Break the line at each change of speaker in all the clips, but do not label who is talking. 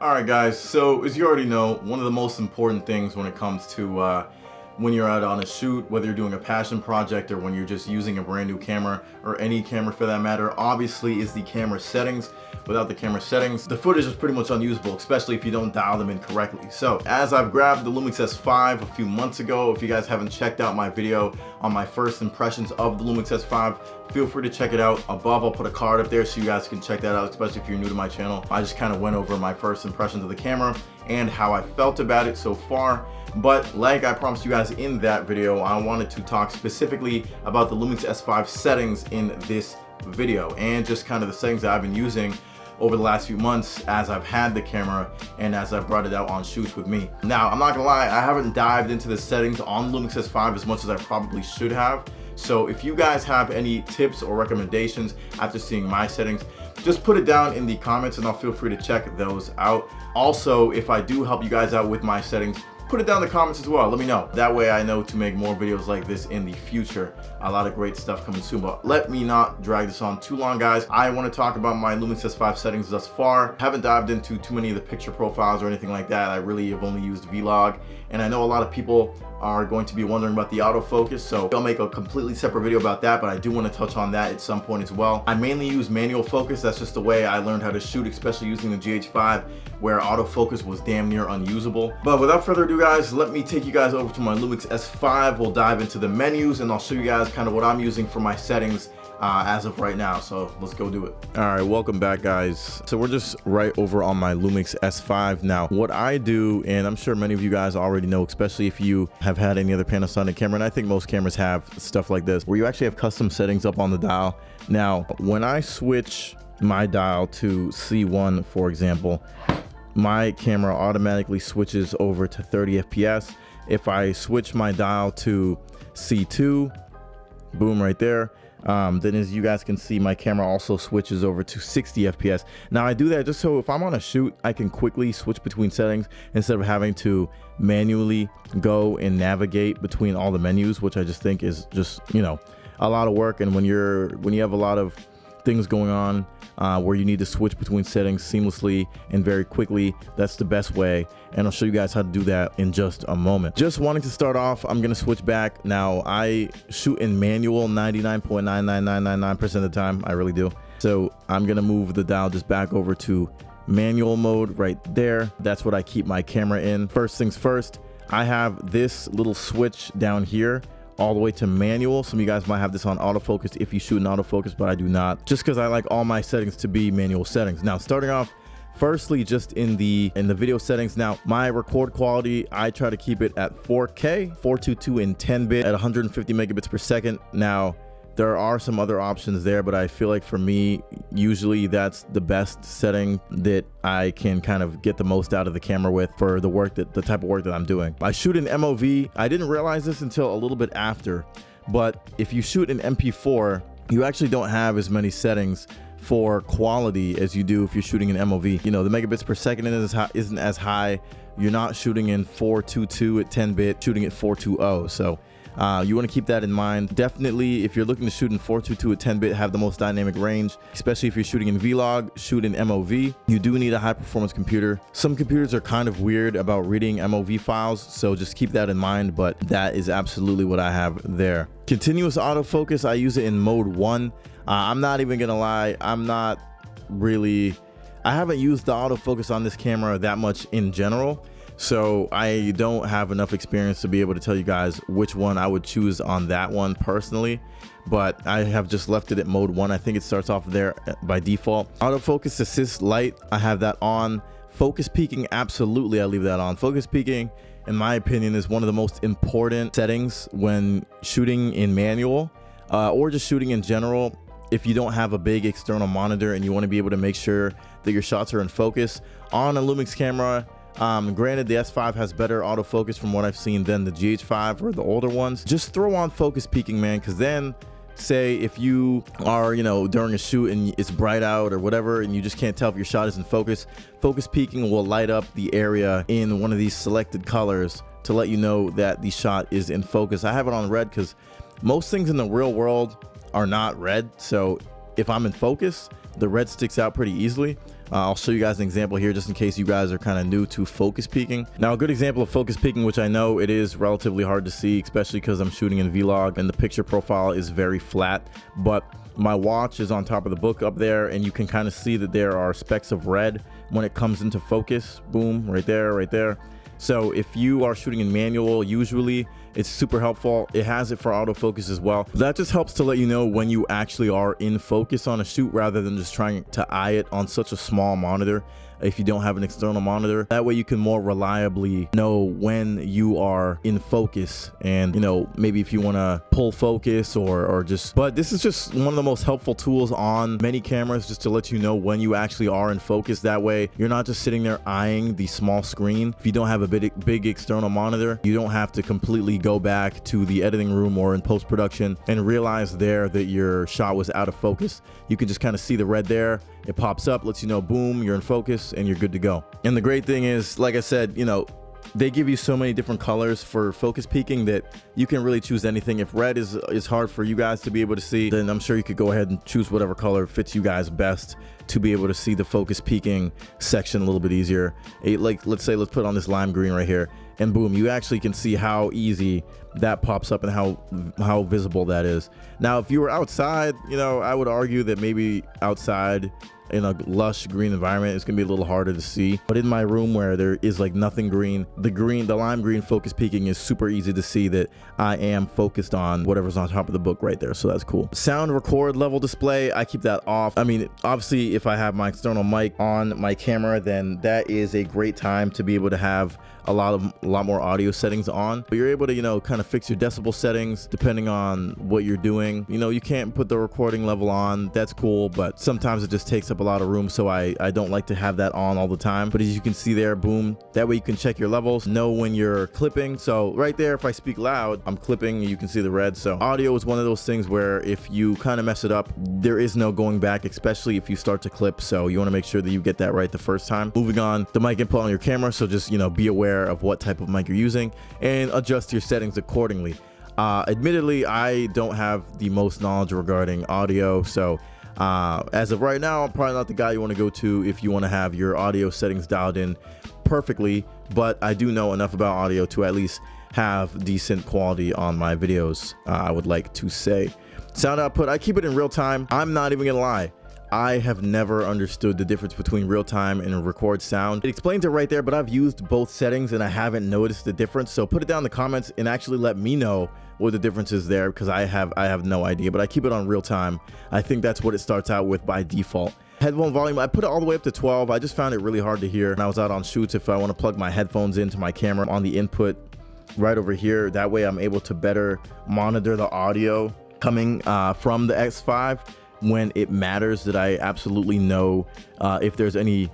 Alright guys, so as you already know, one of the most important things when it comes to when you're out on a shoot, whether you're doing a passion project or when you're just using a brand new camera or any camera for that matter, obviously is the camera settings. Without the camera settings, the footage is pretty much unusable, especially if you don't dial them in correctly. So as I've grabbed the Lumix S5 a few months ago, if you guys haven't checked out my video on my first impressions of the Lumix S5, feel free to check it out. Above, I'll put a card up there so you guys can check that out, especially if you're new to my channel. I just kind of went over my first impressions of the camera and how I felt about it so far. But like I promised you guys in that video, I wanted to talk specifically about the Lumix S5 settings in this video and just kind of the settings that I've been using over the last few months as I've had the camera and as I've brought it out on shoots with me. Now, I'm not gonna lie, I haven't dived into the settings on Lumix S5 as much as I probably should have. So if you guys have any tips or recommendations after seeing my settings, just put it down in the comments and I'll feel free to check those out. Also, if I do help you guys out with my settings, put it down in the comments as well. Let me know. That way I know to make more videos like this in the future. A lot of great stuff coming soon, but let me not drag this on too long, guys. I want to talk about my Lumix S5 settings thus far. Haven't dived into too many of the picture profiles or anything like that. I really have only used Vlog, and I know a lot of people are going to be wondering about the autofocus, so I'll make a completely separate video about that, but I do want to touch on that at some point as well. I mainly use manual focus. That's just the way I learned how to shoot, especially using the GH5, where autofocus was damn near unusable. But without further ado, guys, let me take you guys over to my Lumix S5. We'll dive into the menus and I'll show you guys kind of what I'm using for my settings as of right now. So let's go do it. All right, welcome back, guys. So we're just right over on my Lumix S5 now. What I do, and I'm sure many of you guys already know, especially if you have had any other Panasonic camera, and I think most cameras have stuff like this, where you actually have custom settings up on the dial. Now, when I switch my dial to C1, for example, my camera automatically switches over to 30 FPS. If I switch my dial to C2, boom, right there, then as you guys can see, my camera also switches over to 60 FPS. Now I do that just so if I'm on a shoot, I can quickly switch between settings instead of having to manually go and navigate between all the menus, which I just think is just, you know, a lot of work. And when you have a lot of things going on where you need to switch between settings seamlessly and very quickly, that's the best way, and I'll show you guys how to do that in just a moment. Just wanting to start off, I'm gonna switch back. Now I shoot in manual 99.99999% of the time, I really do. So I'm gonna move the dial just back over to manual mode right there. That's what I keep my camera in. First things first, I have this little switch down here all the way to manual. Some of you guys might have this on autofocus if you shoot in autofocus, but I do not, just because I like all my settings to be manual settings. Now starting off, firstly, just in the video settings, now my record quality, I try to keep it at 4K 422 in 10-bit at 150 megabits per second. Now there are some other options there, but I feel like for me, usually that's the best setting that I can kind of get the most out of the camera with for the work the type of work that I'm doing. I shoot in MOV. I didn't realize this until a little bit after, but if you shoot in MP4, you actually don't have as many settings for quality as you do if you're shooting in MOV. You know, the megabits per second isn't as high. You're not shooting in 422 at 10-bit, shooting at 420. So you want to keep that in mind. Definitely, if you're looking to shoot in 422 at 10-bit, have the most dynamic range, especially if you're shooting in Vlog, shoot in MOV. You do need a high performance computer. Some computers are kind of weird about reading MOV files, so just keep that in mind, but that is absolutely what I have there. Continuous autofocus, I use it in mode 1. I'm not even gonna lie, I haven't used the autofocus on this camera that much in general, so I don't have enough experience to be able to tell you guys which one I would choose on that one personally, but I have just left it at mode 1. I think it starts off there by default. Autofocus assist light, I have that on. Focus peaking, absolutely I leave that on. Focus peaking, in my opinion, is one of the most important settings when shooting in manual or just shooting in general. If you don't have a big external monitor and you want to be able to make sure that your shots are in focus on a Lumix camera, granted the S5 has better autofocus from what I've seen than the GH5 or the older ones, just throw on focus peaking, man, because then say if you are, you know, during a shoot and it's bright out or whatever and you just can't tell if your shot is in focus, focus peaking will light up the area in one of these selected colors to let you know that the shot is in focus. I have it on red because most things in the real world are not red, so if I'm in focus, the red sticks out pretty easily. I'll show you guys an example here just in case you guys are kind of new to focus peaking. Now, a good example of focus peaking, which I know it is relatively hard to see, especially because I'm shooting in vlog and the picture profile is very flat, but my watch is on top of the book up there, and you can kind of see that there are specks of red when it comes into focus. Boom, right there, right there. So if you are shooting in manual, usually it's super helpful. It has it for autofocus as well. That just helps to let you know when you actually are in focus on a shoot, rather than just trying to eye it on such a small monitor if you don't have an external monitor. That way you can more reliably know when you are in focus, and you know, maybe if you want to pull focus or just, but this is just one of the most helpful tools on many cameras, just to let you know when you actually are in focus. That way you're not just sitting there eyeing the small screen. If you don't have a big external monitor, you don't have to completely go back to the editing room or in post-production and realize there that your shot was out of focus. You can just kind of see the red there. It pops up, lets you know, boom, you're in focus and you're good to go. And the great thing is, like I said, you know, they give you so many different colors for focus peaking that you can really choose anything. If red is hard for you guys to be able to see, then I'm sure you could go ahead and choose whatever color fits you guys best to be able to see the focus peaking section a little bit easier. Like, let's put on this lime green right here, and boom, you actually can see how easy that pops up and how visible that is. Now, if you were outside, you know, I would argue that maybe outside in a lush green environment, it's gonna be a little harder to see. But in my room where there is like nothing green, the lime green focus peaking is super easy to see that I am focused on whatever's on top of the book right there. So that's cool. Sound record level display, I keep that off. I mean, obviously if I have my external mic on my camera, then that is a great time to be able to have a lot more audio settings on. But you're able to, you know, kind of fix your decibel settings depending on what you're doing. You know, you can't put the recording level on, that's cool, but sometimes it just takes up a lot of room, so I don't like to have that on all the time. But as you can see there, boom, that way you can check your levels, know when you're clipping. So right there, if I speak loud, I'm clipping, you can see the red. So audio is one of those things where if you kind of mess it up, there is no going back, especially if you start to clip. So you want to make sure that you get that right the first time. Moving on, the mic input on your camera, so just, you know, be aware of what type of mic you're using and adjust your settings accordingly. Admittedly, I don't have the most knowledge regarding audio, so as of right now, I'm probably not the guy you want to go to if you want to have your audio settings dialed in perfectly, but I do know enough about audio to at least have decent quality on my videos, I would like to say. Sound output, I keep it in real time. I'm not even gonna lie, I have never understood the difference between real time and record sound. It explains it right there, but I've used both settings and I haven't noticed the difference. So put it down in the comments and actually let me know what the difference is there, because I have no idea, but I keep it on real time. I think that's what it starts out with by default. Headphone volume, I put it all the way up to 12. I just found it really hard to hear when I was out on shoots. If I want to plug my headphones into my camera on the input right over here, that way I'm able to better monitor the audio coming from the S5 when it matters, that I absolutely know if there's any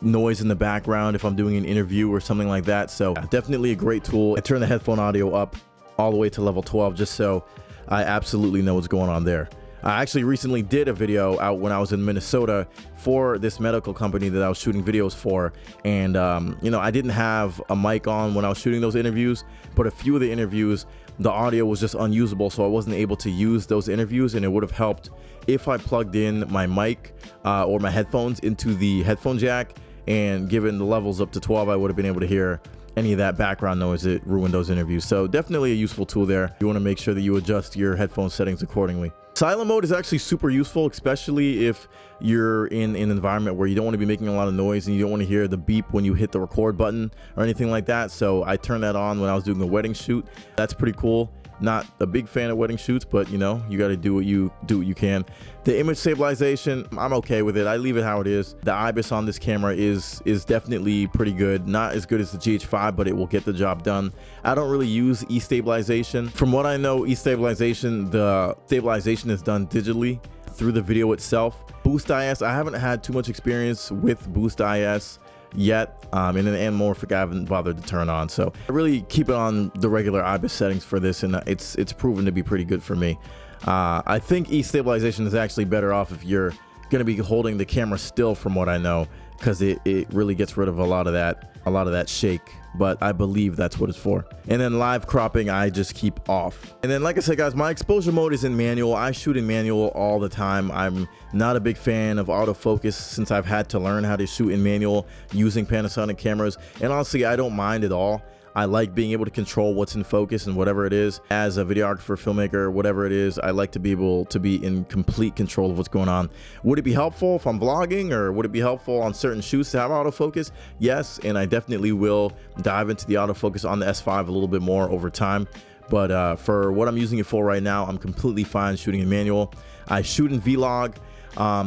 noise in the background, if I'm doing an interview or something like that. So definitely a great tool. I turn the headphone audio up all the way to level 12 just so I absolutely know what's going on there. I actually recently did a video out when I was in Minnesota for this medical company that I was shooting videos for, and you know, I didn't have a mic on when I was shooting those interviews, but a few of the interviews the audio was just unusable, so I wasn't able to use those interviews, and it would have helped if I plugged in my mic or my headphones into the headphone jack, and given the levels up to 12, I would have been able to hear any of that background noise that ruined those interviews. So definitely a useful tool there. You want to make sure that you adjust your headphone settings accordingly. Silent mode is actually super useful, especially if you're in an environment where you don't want to be making a lot of noise and you don't want to hear the beep when you hit the record button or anything like that. So I turned that on when I was doing a wedding shoot. That's pretty cool. Not a big fan of wedding shoots, but you know, you got to do what you can. The image stabilization, I'm okay with it. I leave it how it is. The IBIS on this camera is definitely pretty good. Not as good as the GH5, but it will get the job done. I don't really use E-stabilization. From what I know, E-stabilization, the stabilization is done digitally through the video itself. Boost IS, I haven't had too much experience with Boost IS yet, and an anamorphic I haven't bothered to turn on, so I really keep it on the regular IBIS settings for this, and it's proven to be pretty good for me. I think E-stabilization is actually better off if you're going to be holding the camera still, from what I know, because it really gets rid of a lot of that shake. But I believe that's what it's for. And then live cropping, I just keep off. And then, like I said, guys, my exposure mode is in manual. I shoot in manual all the time. I'm not a big fan of autofocus since I've had to learn how to shoot in manual using Panasonic cameras. And honestly, I don't mind at all. I like being able to control what's in focus and whatever it is. As a videographer, filmmaker, whatever it is, I like to be able to be in complete control of what's going on. Would it be helpful if I'm vlogging, or would it be helpful on certain shoots to have autofocus? Yes, and I definitely will dive into the autofocus on the S5 a little bit more over time. But for what I'm using it for right now, I'm completely fine shooting in manual. I shoot in Vlog.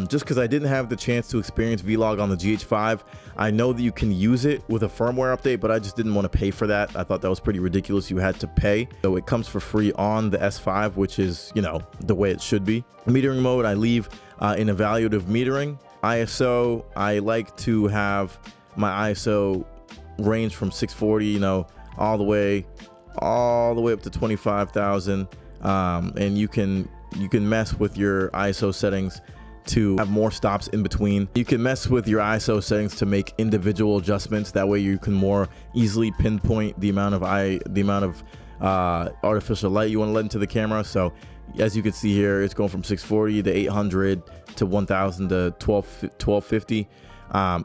Just because I didn't have the chance to experience Vlog on the GH5. I know that you can use it with a firmware update, but I just didn't want to pay for that. I thought that was pretty ridiculous. You had to pay. So it comes for free on the S5, which is, you know, the way it should be. Metering mode, I leave in evaluative metering. ISO, I like to have my ISO range from 640, you know, all the way up to 25,000. And you can mess with your ISO settings to have more stops in between. You can mess with your ISO settings to make individual adjustments. That way you can more easily pinpoint the amount of artificial light you want to let into the camera. So as you can see here, it's going from 640 to 800 to 1000 to 1250.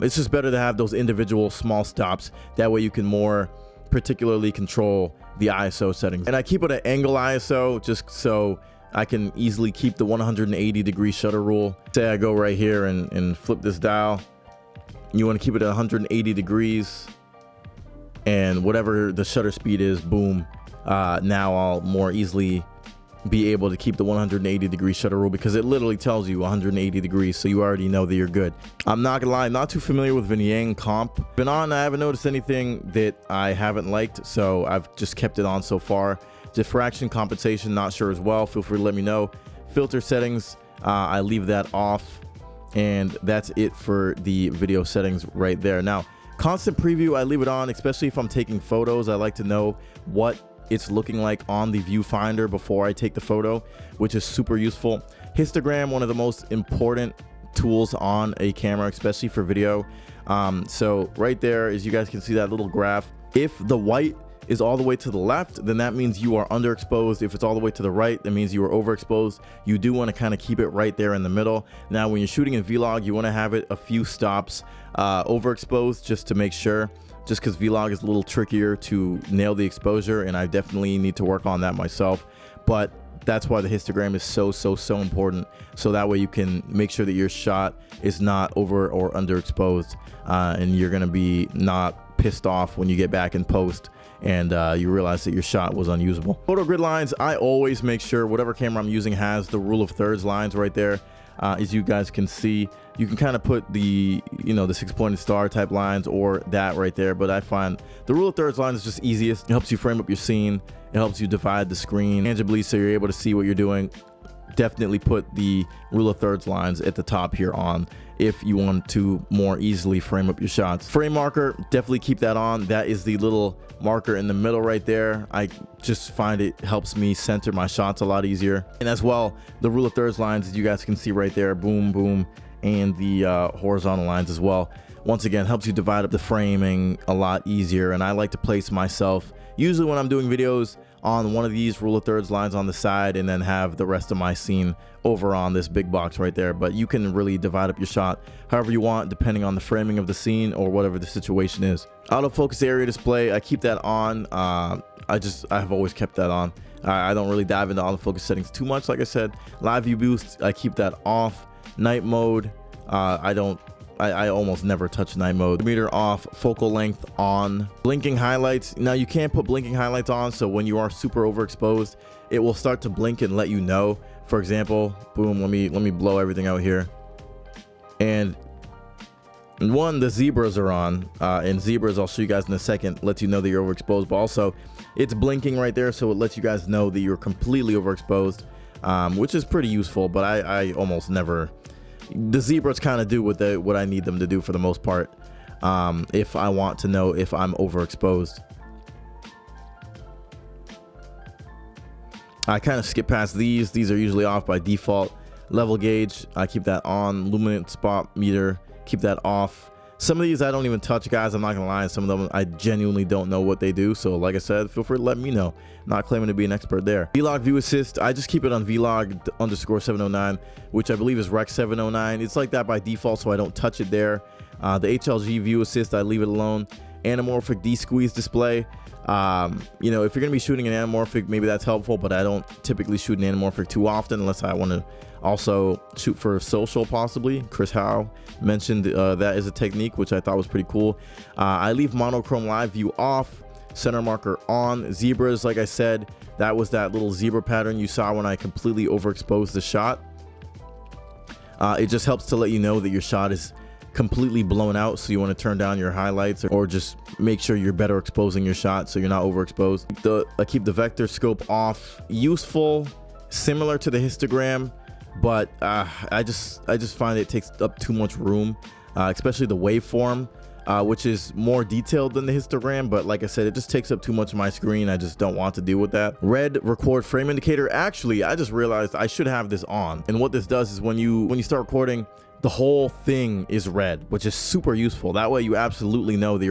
It's just better to have those individual small stops. That way you can more particularly control the ISO settings. And I keep it at angle ISO just so I can easily keep the 180-degree shutter rule. Say I go right here and flip this dial. You want to keep it at 180 degrees, and whatever the shutter speed is, boom. Now I'll more easily be able to keep the 180-degree shutter rule, because it literally tells you 180 degrees, so you already know that you're good. I'm not gonna lie, I'm not too familiar with Vignang comp. Been on, I haven't noticed anything that I haven't liked, so I've just kept it on so far. Diffraction compensation, not sure as well. Feel free to let me know. Filter settings, I leave that off, and that's it for the video settings right there. Now, constant preview, I leave it on, especially if I'm taking photos. I like to know what it's looking like on the viewfinder before I take the photo, which is super useful. Histogram, one of the most important tools on a camera, especially for video. So right there, as you guys can see that little graph, if the white is all the way to the left, then that means you are underexposed. If it's all the way to the right, that means you are overexposed. You do want to kind of keep it right there in the middle. Now, when you're shooting in Vlog, you want to have it a few stops overexposed, just to make sure, just because Vlog is a little trickier to nail the exposure, and I definitely need to work on that myself. But that's why the histogram is so important, so that way you can make sure that your shot is not over or underexposed, and you're gonna be not pissed off when you get back in post and you realize that your shot was unusable. Photo grid lines, I always make sure whatever camera I'm using has the rule of thirds lines right there. As you guys can see, you can kind of put the, you know, the 6-pointed star type lines or that right there, but I find the rule of thirds line is just easiest. It helps you frame up your scene. It helps you divide the screen tangibly so you're able to see what you're doing. Definitely put the rule of thirds lines at the top here on if you want to more easily frame up your shots. Frame marker, definitely keep that on. That is the little marker in the middle right there. I just find it helps me center my shots a lot easier. And as well, the rule of thirds lines, as you guys can see right there, boom, boom, and the horizontal lines as well. Once again, helps you divide up the framing a lot easier. And I like to place myself, usually when I'm doing videos, on one of these rule of thirds lines on the side, and then have the rest of my scene over on this big box right there. But you can really divide up your shot however you want, depending on the framing of the scene or whatever the situation is. Autofocus area display, I keep that on. I've always kept that on. I don't really dive into autofocus settings too much. Like I said, live view boost, I keep that off. Night mode, I almost never touch night mode. Meter off, focal length on. Blinking highlights, now you can't put blinking highlights on, so when you are super overexposed, it will start to blink and let you know. For example, boom, let me blow everything out here. And one, the zebras are on, and zebras, I'll show you guys in a second, lets you know that you're overexposed, but also it's blinking right there, so it lets you guys know that you're completely overexposed, which is pretty useful. But I almost never, the zebras kind of do what I need them to do for the most part, if I want to know if I'm overexposed. I kind of skip past these. These are usually off by default. Level gauge, I keep that on. Luminance spot meter, keep that off. Some of these I don't even touch, guys. I'm not gonna lie. Some of them I genuinely don't know what they do. So like I said, feel free to let me know. Not claiming to be an expert there. Vlog View Assist, I just keep it on Vlog_709, which I believe is Rec 709. It's like that by default, so I don't touch it there. The HLG View Assist, I leave it alone. Anamorphic D-Squeeze display. You know, if you're gonna be shooting an anamorphic, maybe that's helpful, but I don't typically shoot an anamorphic too often unless I want to also shoot for social, possibly. Chris Howe mentioned that is a technique, which I thought was pretty cool. I leave monochrome live view off, center marker on. Zebras, like I said, that was that little zebra pattern you saw when I completely overexposed the shot. It just helps to let you know that your shot is completely blown out, so you want to turn down your highlights or just make sure you're better exposing your shot so you're not overexposed. I keep the vector scope off. Useful, similar to the histogram, but I just find it takes up too much room, especially the waveform, which is more detailed than the histogram, but like I said, it just takes up too much of my screen. I just don't want to deal with that. Red record frame indicator. Actually, I just realized I should have this on, and what this does is when you start recording, the whole thing is red, which is super useful. That way you absolutely know that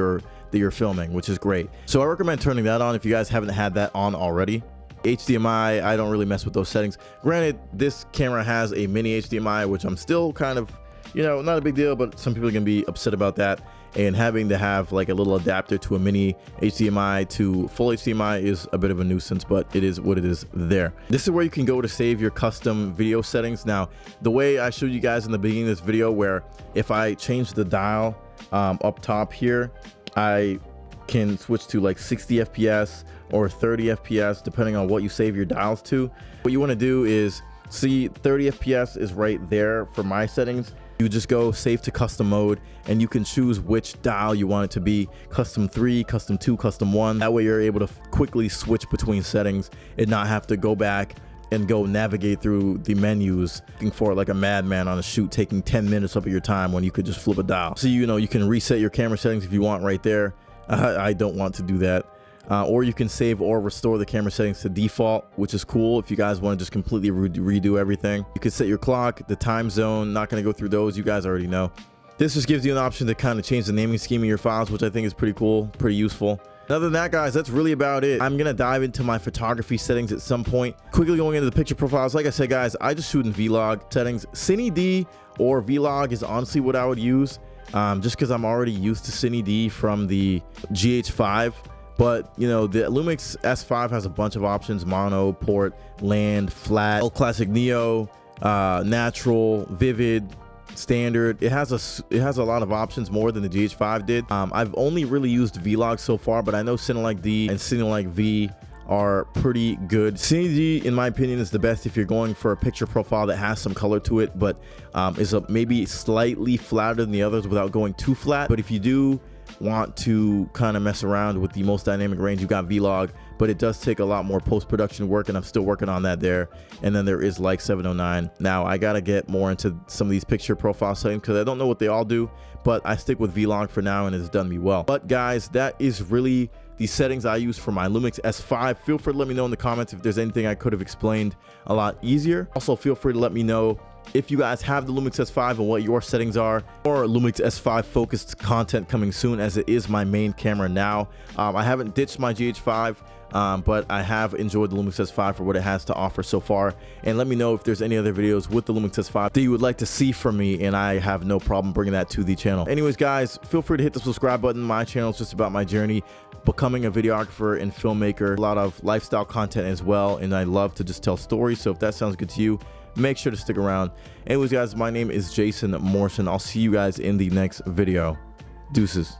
you're filming, which is great. So I recommend turning that on if you guys haven't had that on already. HDMI, I don't really mess with those settings. Granted, this camera has a mini HDMI, which I'm still kind of, you know, not a big deal, but some people are gonna be upset about that. And having to have like a little adapter to a mini HDMI to full HDMI is a bit of a nuisance, but it is what it is there. This is where you can go to save your custom video settings. Now, the way I showed you guys in the beginning of this video, where if I change the dial up top here, I can switch to like 60 FPS or 30 FPS, depending on what you save your dials to. What you want to do is see 30 FPS is right there for my settings. You just go save to custom mode, and you can choose which dial you want it to be, custom 3, custom 2, custom 1. That way you're able to quickly switch between settings and not have to go back and go navigate through the menus looking for like a madman on a shoot, taking 10 minutes up of your time when you could just flip a dial. So you know, you can reset your camera settings if you want right there. I don't want to do that. Or you can save or restore the camera settings to default, which is cool if you guys want to just completely redo everything. You can set your clock, the time zone. Not going to go through those, you guys already know. This just gives you an option to kind of change the naming scheme of your files, which I think is pretty cool, pretty useful. Other than that, guys, that's really about it. I'm gonna dive into my photography settings at some point. Quickly going into the picture profiles, like I said, guys, I just shoot in Vlog settings. Cine D or Vlog is honestly what I would use, just because I'm already used to Cine D from the GH5. But you know, the Lumix S5 has a bunch of options: mono, port, land, flat, classic neo, natural, vivid, standard. It has a lot of options, more than the GH5 did. I've only really used Vlog so far, but I know Cinelike D and Cinelike V are pretty good. Cine D, in my opinion, is the best if you're going for a picture profile that has some color to it, but is maybe slightly flatter than the others without going too flat. But if you do want to kind of mess around with the most dynamic range, you got Vlog, but it does take a lot more post-production work, and I'm still working on that there. And then there is like 709. Now I gotta get more into some of these picture profile settings because I don't know what they all do, but I stick with Vlog for now, and it's done me well. But guys, that is really the settings I use for my Lumix S5. Feel free to let me know in the comments if there's anything I could have explained a lot easier. Also, feel free to let me know if you guys have the Lumix S5 and what your settings are, or Lumix S5 focused content coming soon, as it is my main camera now. I haven't ditched my GH5, but I have enjoyed the Lumix S5 for what it has to offer so far. And let me know if there's any other videos with the Lumix S5 that you would like to see from me, and I have no problem bringing that to the channel. Anyways, guys, feel free to hit the subscribe button. My channel is just about my journey becoming a videographer and filmmaker, a lot of lifestyle content as well, and I love to just tell stories. So if that sounds good to you, make sure to stick around. Anyways, guys, my name is Jason Morrison. I'll see you guys in the next video. Deuces.